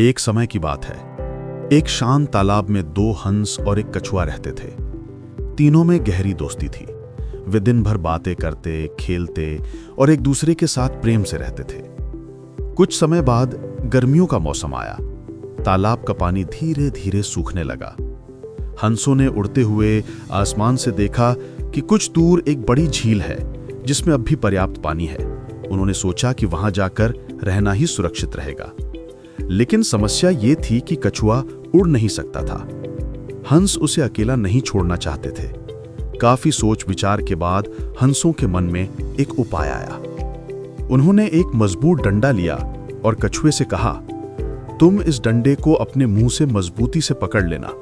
एक समय की बात है। एक शांत तालाब में दो हंस और एक कछुआ रहते थे। तीनों में गहरी दोस्ती थी। वे दिन भर बातें करते, खेलते और एक दूसरे के साथ प्रेम से रहते थे। कुछ समय बाद गर्मियों का मौसम आया। तालाब का पानी धीरे धीरे सूखने लगा। हंसों ने उड़ते हुए आसमान से देखा कि कुछ दूर एक बड़ी झील है जिसमें अब भी पर्याप्त पानी है। उन्होंने सोचा कि वहां जाकर रहना ही सुरक्षित रहेगा। लेकिन समस्या ये थी कि कछुआ उड़ नहीं सकता था। हंस उसे अकेला नहीं छोड़ना चाहते थे। काफी सोच विचार के बाद हंसों के मन में एक उपाय आया। उन्होंने एक मजबूत डंडा लिया और कछुए से कहा, तुम इस डंडे को अपने मुंह से मजबूती से पकड़ लेना।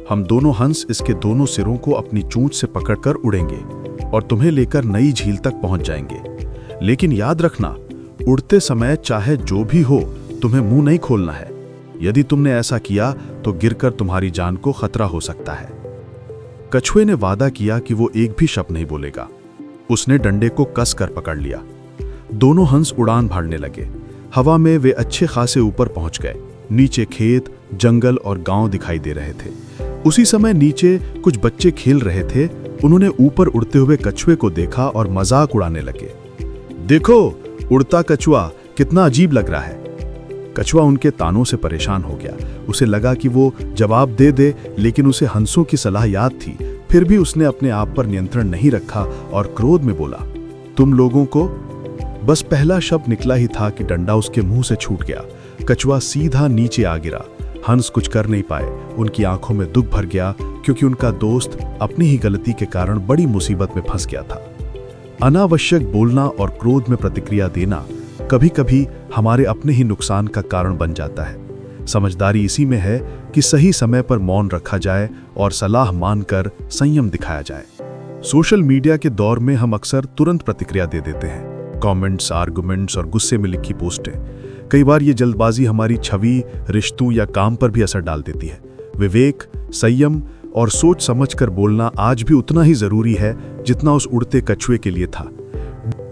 हम दोनों हंस इसके दोनों सिरों को अपनी चोंच से पकड़कर उड़ेंगे और तुम्हें लेकर नई झील तक पहुंच जाएंगे। लेकिन याद रखना, उड़ते समय चाहे जो भी हो तुम्हें मुंह नहीं खोलना है। यदि तुमने ऐसा किया तो गिरकर तुम्हारी जान को खतरा हो सकता है। कछुए ने वादा किया कि वो एक भी शब्द नहीं बोलेगा। उसने डंडे को कस कर पकड़ लिया। दोनों हंस उड़ान भरने लगे। हवा में वे अच्छे खासे ऊपर पहुंच गए। नीचे खेत, जंगल और गांव दिखाई दे रहे थे। उसी समय नीचे कुछ बच्चे खेल रहे थे। उन्होंने ऊपर उड़ते हुए कछुए को देखा और मजाक उड़ाने लगे। देखो, उड़ता कछुआ कितना अजीब लग रहा है। कछुआ उनके तानों से परेशान हो गया। उसे लगा कि वो जवाब दे दे, लेकिन उसे हंसों की सलाह याद थी। फिर भी उसने अपने आप पर नियंत्रण नहीं रखा और क्रोध में बोला, तुम लोगों को। बस पहला शब्द निकला ही था कि डंडा उसके मुंह से छूट गया। कछुआ सीधा नीचे आ गिरा। हंस कुछ कर नहीं पाए। उनकी आंखों में दुख भर गया क्योंकि उनका दोस्त अपनी ही गलती के कारण बड़ी मुसीबत में फंस गया था। अनावश्यक बोलना और क्रोध में प्रतिक्रिया देना कभी कभी हमारे अपने ही नुकसान का कारण बन जाता है। समझदारी इसी में है कि सही समय पर मौन रखा जाए और सलाह मानकर संयम दिखाया जाए। सोशल मीडिया के दौर में हम अक्सर तुरंत प्रतिक्रिया दे देते हैं। कमेंट्स, आर्गुमेंट्स और गुस्से में लिखी पोस्टें। कई बार ये जल्दबाजी हमारी छवि, रिश्तों या काम पर भी असर डाल देती है। विवेक, संयम और सोच समझकर बोलना आज भी उतना ही जरूरी है जितना उस उड़ते कछुए के लिए था।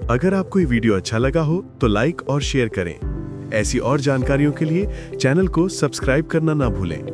अगर आपको ये वीडियो अच्छा लगा हो तो लाइक और शेयर करें। ऐसी और जानकारियों के लिए चैनल को सब्सक्राइब करना ना भूलें।